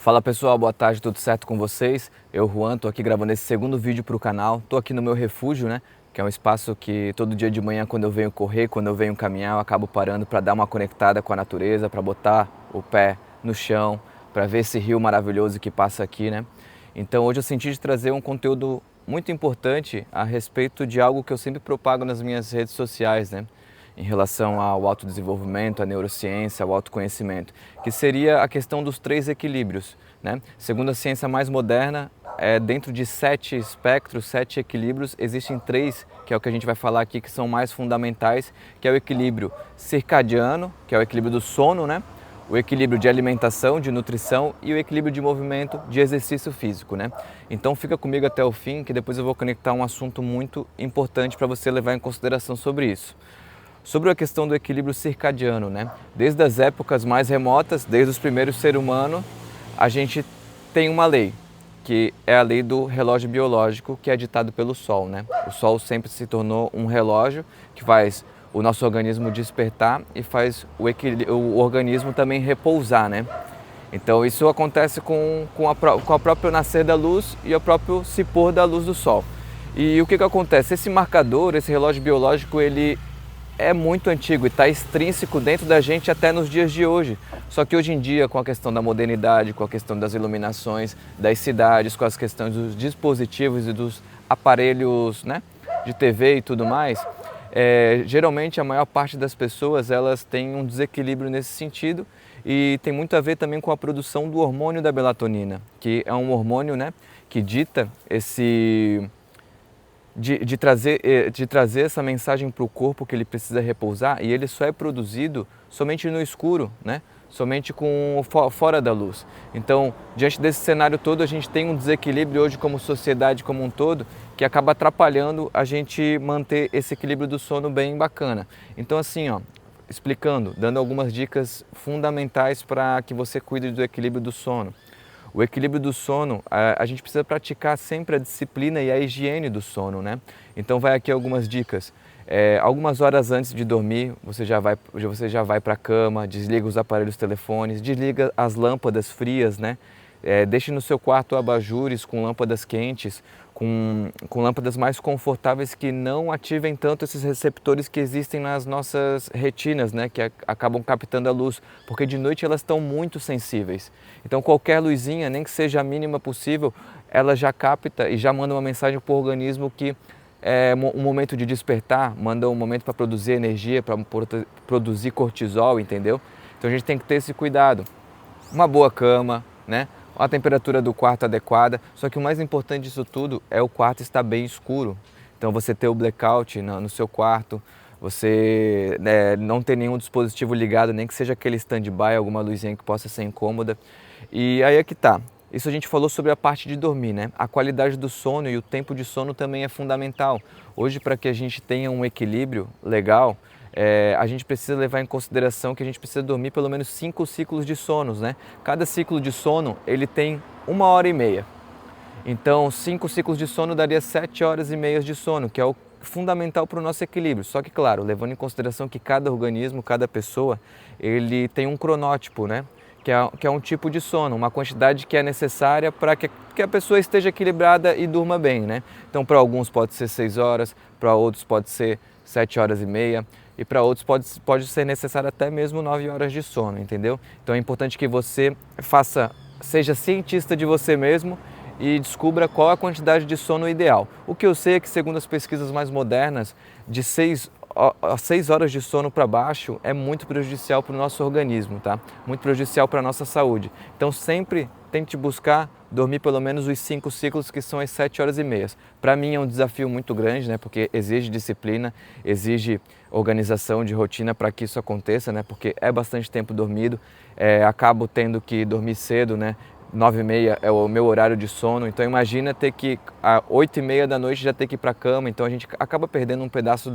Fala pessoal, boa tarde, tudo certo com vocês? Eu, Juan, tô aqui gravando esse segundo vídeo para o canal. Tô aqui no meu refúgio, né? Que é um espaço que todo dia de manhã, quando eu venho correr, quando eu venho caminhar, eu acabo parando para dar uma conectada com a natureza, para botar o pé no chão, para ver esse rio maravilhoso que passa aqui, né? Então hoje eu senti de trazer um conteúdo muito importante a respeito de algo que eu sempre propago nas minhas redes sociais, né? Em relação ao autodesenvolvimento, à neurociência, ao autoconhecimento, que seria a questão dos 3 equilíbrios, né? Segundo a ciência mais moderna, dentro de 7 espectros, 7 equilíbrios, existem 3, que é o que a gente vai falar aqui, que são mais fundamentais, que é o equilíbrio circadiano, que é o equilíbrio do sono, né? O equilíbrio de alimentação, de nutrição e o equilíbrio de movimento, de exercício físico, né? Então fica comigo até o fim, que depois eu vou conectar um assunto muito importante para você levar em consideração sobre isso. Sobre a questão do equilíbrio circadiano, né? Desde as épocas mais remotas, desde os primeiros seres humanos, a gente tem uma lei, que é a lei do relógio biológico, que é ditado pelo Sol, né? O Sol sempre se tornou um relógio que faz o nosso organismo despertar e faz o organismo também repousar, né? Então isso acontece com o próprio nascer da luz e o próprio se pôr da luz do Sol. E o que acontece? Esse marcador, esse relógio biológico, ele é muito antigo e está extrínseco dentro da gente até nos dias de hoje. Só que hoje em dia, com a questão da modernidade, com a questão das iluminações das cidades, com as questões dos dispositivos e dos aparelhos, né, de TV e tudo mais, geralmente a maior parte das pessoas elas têm um desequilíbrio nesse sentido e tem muito a ver também com a produção do hormônio da melatonina, que é um hormônio, né, que dita de trazer essa mensagem para o corpo que ele precisa repousar, e ele só é produzido somente no escuro, né? Somente fora da luz. Então, diante desse cenário todo, a gente tem um desequilíbrio hoje como sociedade como um todo, que acaba atrapalhando a gente manter esse equilíbrio do sono bem bacana. Então assim, ó, explicando, dando algumas dicas fundamentais para que você cuide do equilíbrio do sono. O equilíbrio do sono, a gente precisa praticar sempre a disciplina e a higiene do sono, né? Então vai aqui algumas dicas. Algumas horas antes de dormir, você já vai para a cama, desliga os aparelhos telefones, desliga as lâmpadas frias, né? Deixe no seu quarto abajures com lâmpadas quentes, com lâmpadas mais confortáveis que não ativem tanto esses receptores que existem nas nossas retinas, né, que acabam captando a luz, porque de noite elas estão muito sensíveis. Então qualquer luzinha, nem que seja a mínima possível, ela já capta e já manda uma mensagem para o organismo que é um momento de despertar, manda um momento para produzir energia, para produzir cortisol, entendeu? Então a gente tem que ter esse cuidado. Uma boa cama, né? A temperatura do quarto adequada, só que o mais importante disso tudo é o quarto estar bem escuro. Então você ter o blackout no seu quarto, você não ter nenhum dispositivo ligado, nem que seja aquele stand-by, alguma luzinha que possa ser incômoda. E aí é que tá. Isso a gente falou sobre a parte de dormir, né? A qualidade do sono e o tempo de sono também é fundamental. Hoje, para que a gente tenha um equilíbrio legal, a gente precisa levar em consideração que a gente precisa dormir pelo menos 5 ciclos de sonos, né? Cada ciclo de sono, ele tem 1h30. Então, 5 ciclos de sono daria 7h30 de sono, que é o fundamental para o nosso equilíbrio. Só que, claro, levando em consideração que cada organismo, cada pessoa, ele tem um cronótipo, né? Que é um tipo de sono, uma quantidade que é necessária para que a pessoa esteja equilibrada e durma bem, né? Então, para alguns pode ser 6 horas, para outros pode ser 7h30 e para outros pode ser necessário até mesmo 9 horas de sono, entendeu? Então é importante que você seja cientista de você mesmo e descubra qual a quantidade de sono ideal. O que eu sei é que, segundo as pesquisas mais modernas, de 6 horas de sono para baixo é muito prejudicial para o nosso organismo, tá? Muito prejudicial para a nossa saúde. Então sempre tente buscar dormir pelo menos os 5 ciclos, que são as 7h30. Para mim é um desafio muito grande, né? Porque exige disciplina, exige organização de rotina para que isso aconteça, né? Porque é bastante tempo dormido, acabo tendo que dormir cedo, né? 9h30 é o meu horário de sono, então imagina ter que, às 8h30 da noite já ter que ir para a cama, então a gente acaba perdendo um pedaço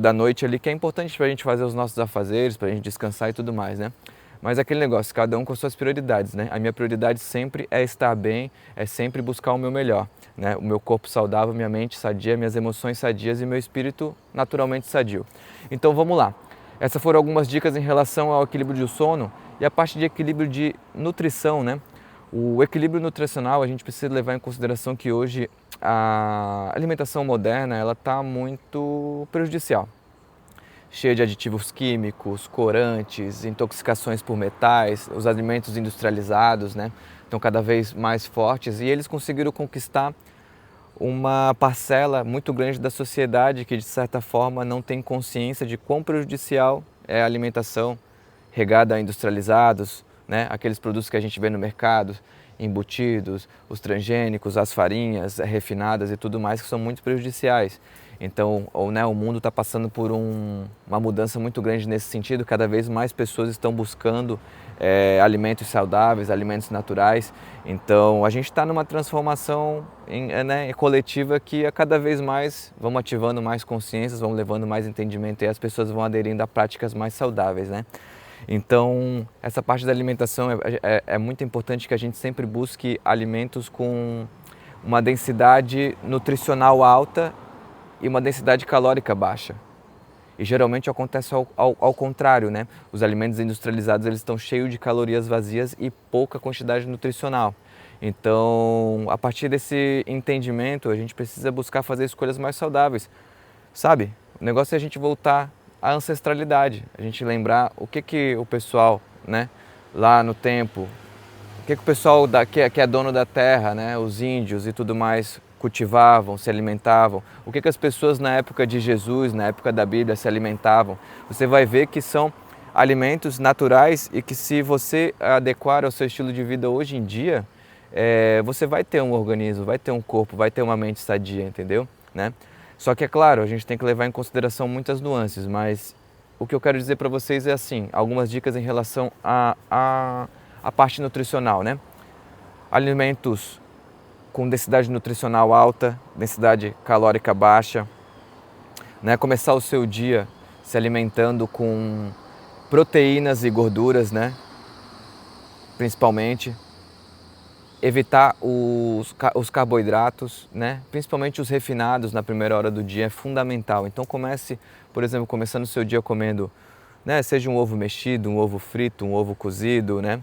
da noite ali, que é importante para a gente fazer os nossos afazeres, para a gente descansar e tudo mais, né? Mas é aquele negócio, cada um com suas prioridades, né? A minha prioridade sempre é estar bem, é sempre buscar o meu melhor, né? O meu corpo saudável, minha mente sadia, minhas emoções sadias e meu espírito naturalmente sadio. Então vamos lá. Essas foram algumas dicas em relação ao equilíbrio do sono e a parte de equilíbrio de nutrição, né? O equilíbrio nutricional, a gente precisa levar em consideração que hoje a alimentação moderna ela está muito prejudicial, cheia de aditivos químicos, corantes, intoxicações por metais, os alimentos industrializados, né, estão cada vez mais fortes e eles conseguiram conquistar uma parcela muito grande da sociedade que de certa forma não tem consciência de quão prejudicial é a alimentação regada a industrializados, né, aqueles produtos que a gente vê no mercado, embutidos, os transgênicos, as farinhas refinadas e tudo mais que são muito prejudiciais. Então, o mundo está passando por uma mudança muito grande nesse sentido. Cada vez mais pessoas estão buscando alimentos saudáveis, alimentos naturais. Então, a gente está numa transformação coletiva que a cada vez mais vamos ativando mais consciências, vamos levando mais entendimento e as pessoas vão aderindo a práticas mais saudáveis, né? Então, essa parte da alimentação é muito importante que a gente sempre busque alimentos com uma densidade nutricional alta e uma densidade calórica baixa. E geralmente acontece ao contrário, né? Os alimentos industrializados eles estão cheios de calorias vazias e pouca quantidade nutricional. Então, a partir desse entendimento, a gente precisa buscar fazer escolhas mais saudáveis, sabe? O negócio é a gente voltar à ancestralidade, a gente lembrar o que o pessoal, né, lá no tempo, o que o pessoal que é dono da terra, né, os índios e tudo mais, cultivavam, se alimentavam, o que as pessoas na época de Jesus, na época da Bíblia se alimentavam. Você vai ver que são alimentos naturais e que se você adequar ao seu estilo de vida hoje em dia, você vai ter um organismo, vai ter um corpo, vai ter uma mente sadia, entendeu? Né? Só que é claro, a gente tem que levar em consideração muitas nuances, mas o que eu quero dizer para vocês é assim, algumas dicas em relação à parte nutricional, né? Alimentos com densidade nutricional alta, densidade calórica baixa, né? Começar o seu dia se alimentando com proteínas e gorduras, né? Principalmente. Evitar os carboidratos, né? Principalmente os refinados na primeira hora do dia é fundamental. Então comece, por exemplo, começando o seu dia comendo, né? Seja um ovo mexido, um ovo frito, um ovo cozido, né?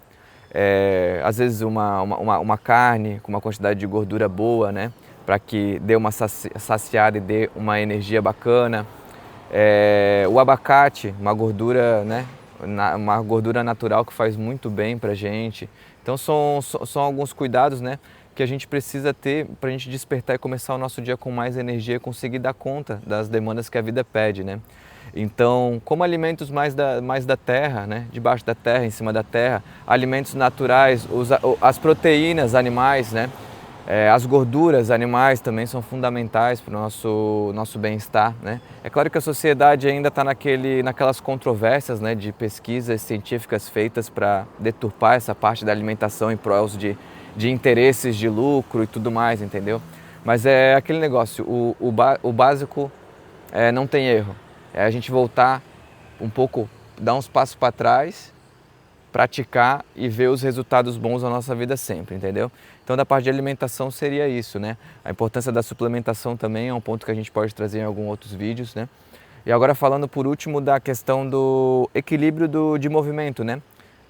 Às vezes uma carne com uma quantidade de gordura boa, né? Para que dê uma saciada e dê uma energia bacana. O abacate, uma gordura, né? Uma gordura natural que faz muito bem para a gente. Então são alguns cuidados, né, que a gente precisa ter para a gente despertar e começar o nosso dia com mais energia e conseguir dar conta das demandas que a vida pede, né? Então, como alimentos mais da terra, né, debaixo da terra, em cima da terra, alimentos naturais, as proteínas animais, né, as gorduras animais também são fundamentais para o nosso bem-estar, né? É claro que a sociedade ainda está naquelas controvérsias, né, de pesquisas científicas feitas para deturpar essa parte da alimentação em prol de interesses de lucro e tudo mais, entendeu? Mas é aquele negócio, o básico não tem erro. É a gente voltar um pouco, dar uns passos para trás, praticar e ver os resultados bons na nossa vida sempre, entendeu? Então, da parte de alimentação seria isso, né? A importância da suplementação também é um ponto que a gente pode trazer em alguns outros vídeos, né? E agora falando por último da questão do equilíbrio de movimento, né?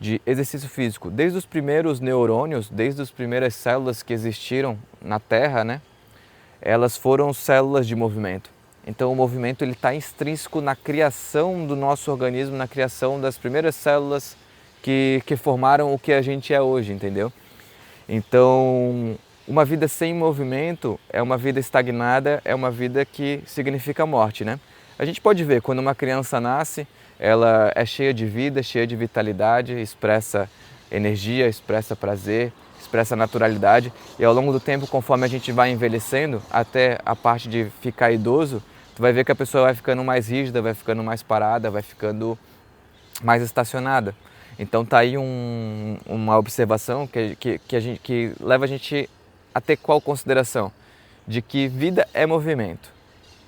De exercício físico. Desde os primeiros neurônios, desde as primeiras células que existiram na Terra, né? Elas foram células de movimento. Então o movimento ele está intrínseco na criação do nosso organismo, na criação das primeiras células que formaram o que a gente é hoje, entendeu? Então, uma vida sem movimento é uma vida estagnada, é uma vida que significa morte, né? A gente pode ver, quando uma criança nasce, ela é cheia de vida, cheia de vitalidade, expressa energia, expressa prazer, expressa naturalidade. E ao longo do tempo, conforme a gente vai envelhecendo, até a parte de ficar idoso, tu vai ver que a pessoa vai ficando mais rígida, vai ficando mais parada, vai ficando mais estacionada. Então tá aí uma observação que leva a gente a ter qual consideração? De que vida é movimento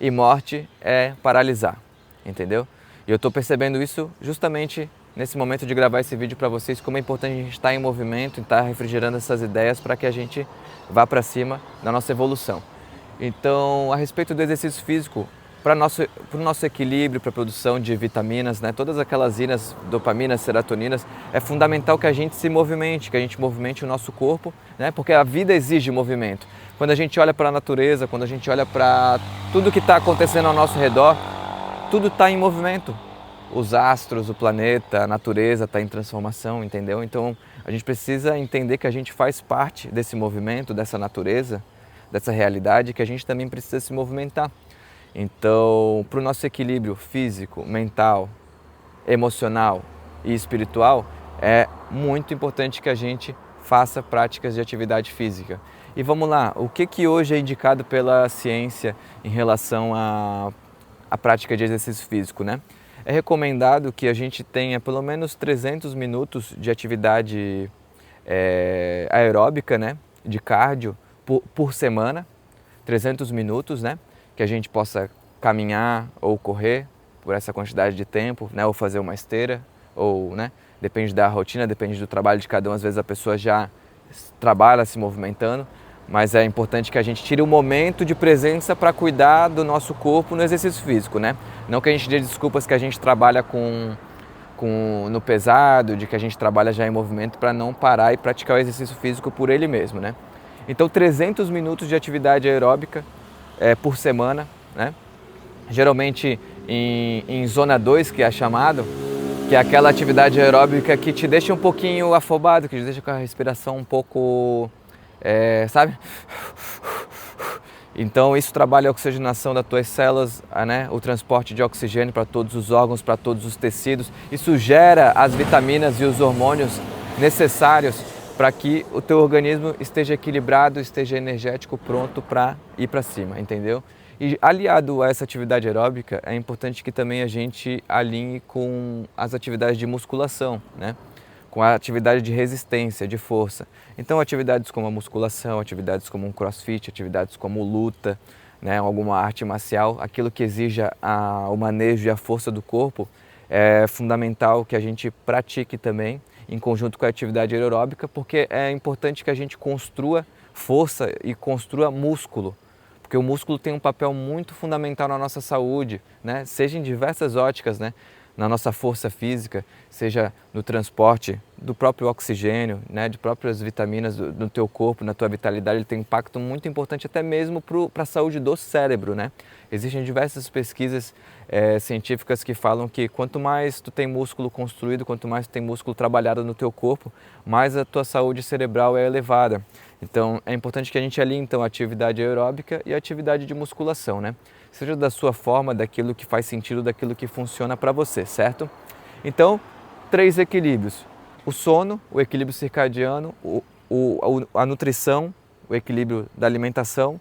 e morte é paralisar, entendeu? E eu estou percebendo isso justamente nesse momento de gravar esse vídeo para vocês, como é importante a gente estar em movimento e estar refrigerando essas ideias para que a gente vá para cima da nossa evolução. Então, a respeito do exercício físico, para o nosso equilíbrio, para a produção de vitaminas, né? Todas aquelas inas, dopaminas, serotoninas, é fundamental que a gente se movimente, que a gente movimente o nosso corpo, né? Porque a vida exige movimento. Quando a gente olha para a natureza, quando a gente olha para tudo que está acontecendo ao nosso redor, tudo está em movimento. Os astros, o planeta, a natureza está em transformação, entendeu? Então a gente precisa entender que a gente faz parte desse movimento, dessa natureza, dessa realidade, que a gente também precisa se movimentar. Então, para o nosso equilíbrio físico, mental, emocional e espiritual, é muito importante que a gente faça práticas de atividade física. E vamos lá, o que hoje é indicado pela ciência em relação à prática de exercício físico, né? É recomendado que a gente tenha pelo menos 300 minutos de atividade aeróbica, né? De cardio por semana, 300 minutos, né? Que a gente possa caminhar ou correr por essa quantidade de tempo, né? Ou fazer uma esteira, ou, né? Depende da rotina, depende do trabalho de cada um. Às vezes a pessoa já trabalha se movimentando, mas é importante que a gente tire um momento de presença para cuidar do nosso corpo no exercício físico, né? Não que a gente dê desculpas que a gente trabalha no pesado, de que a gente trabalha já em movimento para não parar e praticar o exercício físico por ele mesmo, né? Então 300 minutos de atividade aeróbica por semana, né? Geralmente em zona 2, que é chamado, que é aquela atividade aeróbica que te deixa um pouquinho afobado, que te deixa com a respiração um pouco, sabe? Então isso trabalha a oxigenação das tuas células, né? O transporte de oxigênio para todos os órgãos, para todos os tecidos. Isso gera as vitaminas e os hormônios necessários para que o teu organismo esteja equilibrado, esteja energético, pronto para ir para cima, entendeu? E aliado a essa atividade aeróbica, é importante que também a gente alinhe com as atividades de musculação, né? Com a atividade de resistência, de força. Então atividades como a musculação, atividades como um crossfit, atividades como luta, né? Alguma arte marcial, aquilo que exija o manejo e a força do corpo, é fundamental que a gente pratique também em conjunto com a atividade aeróbica, porque é importante que a gente construa força e construa músculo, porque o músculo tem um papel muito fundamental na nossa saúde, né? Seja em diversas óticas, né? Na nossa força física, seja no transporte do próprio oxigênio, né? De próprias vitaminas do teu corpo, na tua vitalidade, ele tem um impacto muito importante até mesmo para a saúde do cérebro, né? Existem diversas pesquisas científicas que falam que quanto mais tu tem músculo construído, quanto mais tu tem músculo trabalhado no teu corpo, mais a tua saúde cerebral é elevada. Então é importante que a gente alinhe então a atividade aeróbica e a atividade de musculação, né? Seja da sua forma, daquilo que faz sentido, daquilo que funciona para você, certo? Então, 3 equilíbrios: o sono, o equilíbrio circadiano, a nutrição, o equilíbrio da alimentação,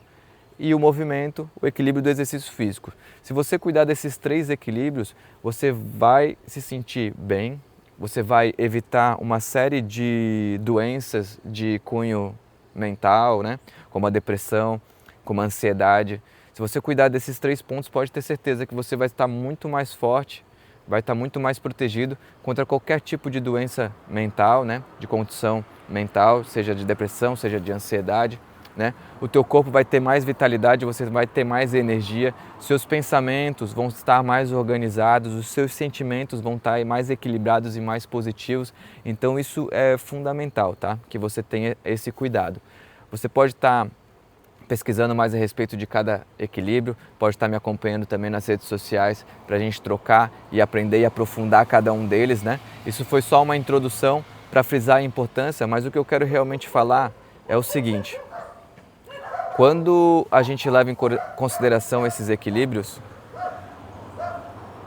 e o movimento, o equilíbrio do exercício físico. Se você cuidar desses 3 equilíbrios, você vai se sentir bem, você vai evitar uma série de doenças de cunho mental, né? Como a depressão, como a ansiedade. Se você cuidar desses 3 pontos, pode ter certeza que você vai estar muito mais forte, vai estar muito mais protegido contra qualquer tipo de doença mental, né? De condição mental, seja de depressão, seja de ansiedade, né? O teu corpo vai ter mais vitalidade, você vai ter mais energia, seus pensamentos vão estar mais organizados, os seus sentimentos vão estar mais equilibrados e mais positivos. Então isso é fundamental, tá? Que você tenha esse cuidado. Você pode estar pesquisando mais a respeito de cada equilíbrio, pode estar me acompanhando também nas redes sociais para a gente trocar e aprender e aprofundar cada um deles, né? Isso foi só uma introdução para frisar a importância, mas o que eu quero realmente falar é o seguinte: quando a gente leva em consideração esses equilíbrios,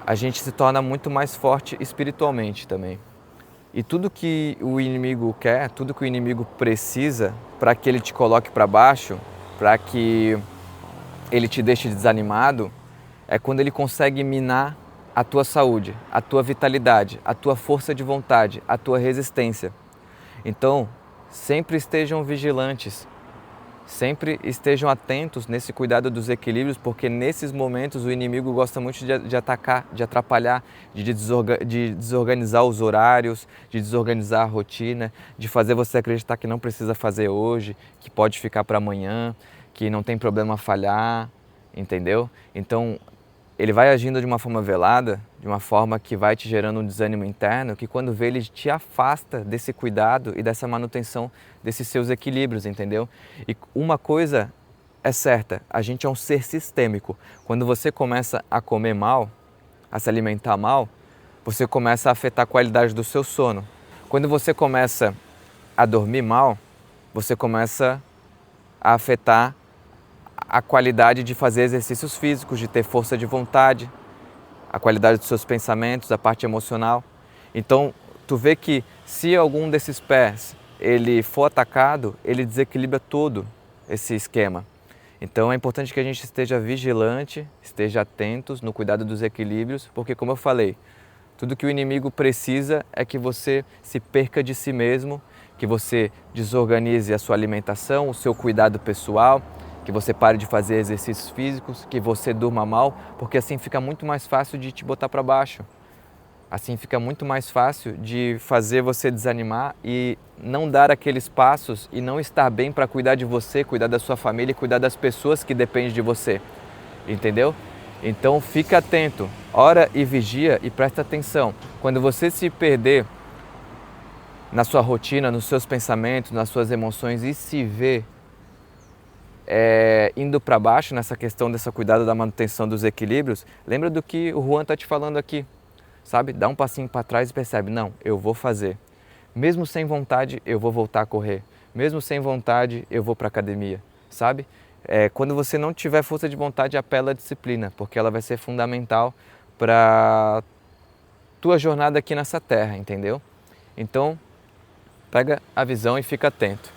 a gente se torna muito mais forte espiritualmente também. E tudo que o inimigo quer, tudo que o inimigo precisa para que ele te coloque para baixo, para que ele te deixe desanimado, é quando ele consegue minar a tua saúde, a tua vitalidade, a tua força de vontade, a tua resistência. Então, sempre estejam vigilantes, sempre estejam atentos nesse cuidado dos equilíbrios, porque nesses momentos o inimigo gosta muito de atacar, de atrapalhar, de desorganizar os horários, de desorganizar a rotina, de fazer você acreditar que não precisa fazer hoje, que pode ficar para amanhã, que não tem problema falhar, entendeu? Então, ele vai agindo de uma forma velada, de uma forma que vai te gerando um desânimo interno, que quando vê ele te afasta desse cuidado e dessa manutenção desses seus equilíbrios, entendeu? E uma coisa é certa, a gente é um ser sistêmico. Quando você começa a comer mal, a se alimentar mal, você começa a afetar a qualidade do seu sono. Quando você começa a dormir mal, você começa a afetar a qualidade de fazer exercícios físicos, de ter força de vontade, a qualidade dos seus pensamentos, a parte emocional. Então, tu vê que se algum desses pés ele for atacado, ele desequilibra todo esse esquema. Então é importante que a gente esteja vigilante, esteja atentos no cuidado dos equilíbrios, porque como eu falei, tudo que o inimigo precisa é que você se perca de si mesmo, que você desorganize a sua alimentação, o seu cuidado pessoal, que você pare de fazer exercícios físicos, que você durma mal, porque assim fica muito mais fácil de te botar para baixo. Assim fica muito mais fácil de fazer você desanimar e não dar aqueles passos e não estar bem para cuidar de você, cuidar da sua família e cuidar das pessoas que dependem de você. Entendeu? Então fica atento, ora e vigia e presta atenção. Quando você se perder na sua rotina, nos seus pensamentos, nas suas emoções e se ver indo para baixo nessa questão dessa cuidado da manutenção dos equilíbrios, lembra do que o Juan está te falando aqui, sabe? Dá um passinho para trás e percebe, não, eu vou fazer. Mesmo sem vontade, eu vou voltar a correr. Mesmo sem vontade, eu vou para a academia, sabe? Quando você não tiver força de vontade, apela à disciplina, porque ela vai ser fundamental para tua jornada aqui nessa terra, entendeu? Então, pega a visão e fica atento.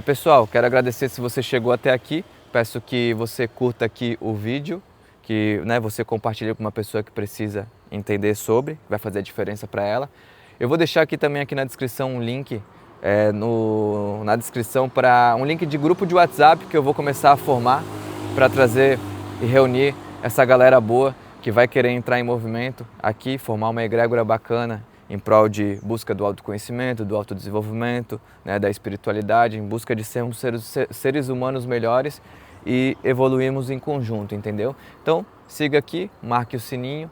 Pessoal, quero agradecer se você chegou até aqui, peço que você curta aqui o vídeo, que você compartilhe com uma pessoa que precisa entender sobre, vai fazer a diferença para ela. Eu vou deixar aqui também aqui na descrição um link, na descrição para um link de grupo de WhatsApp que eu vou começar a formar para trazer e reunir essa galera boa que vai querer entrar em movimento aqui, formar uma egrégora bacana em prol de busca do autoconhecimento, do autodesenvolvimento, da espiritualidade, em busca de sermos seres humanos melhores e evoluirmos em conjunto, entendeu? Então, siga aqui, marque o sininho,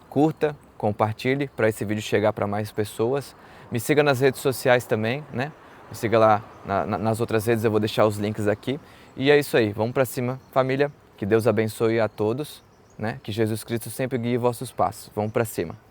curta, compartilhe para esse vídeo chegar para mais pessoas. Me siga nas redes sociais também, Me siga lá nas outras redes, eu vou deixar os links aqui. E é isso aí, vamos para cima, família. Que Deus abençoe a todos, Que Jesus Cristo sempre guie vossos passos. Vamos para cima.